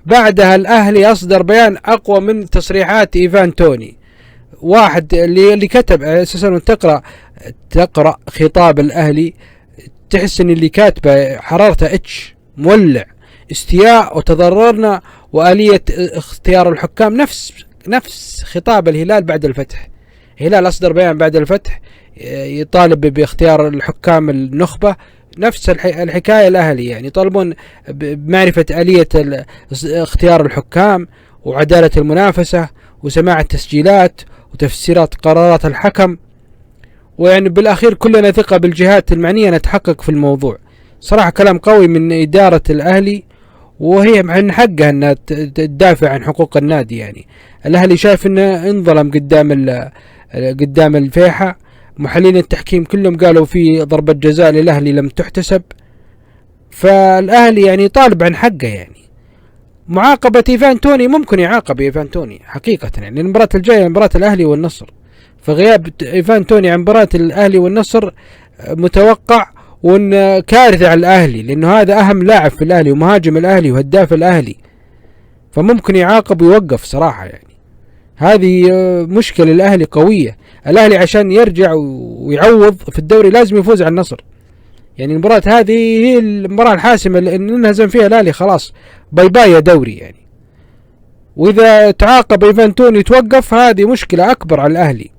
بعدها الأهلي أصدر بيان أقوى من تصريحات إيفان توني. واحد اللي كتب أساسا تقرأ خطاب الأهلي تحس إن اللي كاتبه حرارته اتش مولع، استياء وتضررنا وآلية اختيار الحكام، نفس خطاب الهلال بعد الفتح. الهلال أصدر بيان بعد الفتح يطالب باختيار الحكام النخبة، نفس الحكاية الأهلي يعني يطالبون بمعرفة آلية اختيار الحكام وعدالة المنافسة وسماع التسجيلات وتفسيرات قرارات الحكم، ويعني بالأخير كلنا ثقة بالجهات المعنية نتحقق في الموضوع. صراحة كلام قوي من إدارة الأهلي، وهي من حقها أنها تدافع عن حقوق النادي. يعني الأهلي شايف أنه انظلم قدام الفيحة، محللين التحكيم كلهم قالوا في ضربة جزاء للأهلي لم تحتسب، فالأهلي يعني طالب عن حقه. يعني معاقبة إيفان توني ممكن يعاقب إيفان توني حقيقة، يعني المباراة الجاية مباراة الأهلي والنصر، فغياب إيفان توني عن مباراة الأهلي والنصر متوقع، وإن كارثة على الأهلي لأنه هذا أهم لاعب في الأهلي ومهاجم الأهلي وهداف الأهلي، فممكن يعاقب ويوقف صراحة. يعني هذه مشكلة الأهلي قوية. الأهلي عشان يرجع ويعوض في الدوري لازم يفوز على النصر. يعني المباراة هذه هي المباراة الحاسمة، لأن نهزم فيها الأهلي خلاص باي باي يا دوري يعني. وإذا تعاقب إيفان توني يتوقف هذه مشكلة أكبر على الأهلي.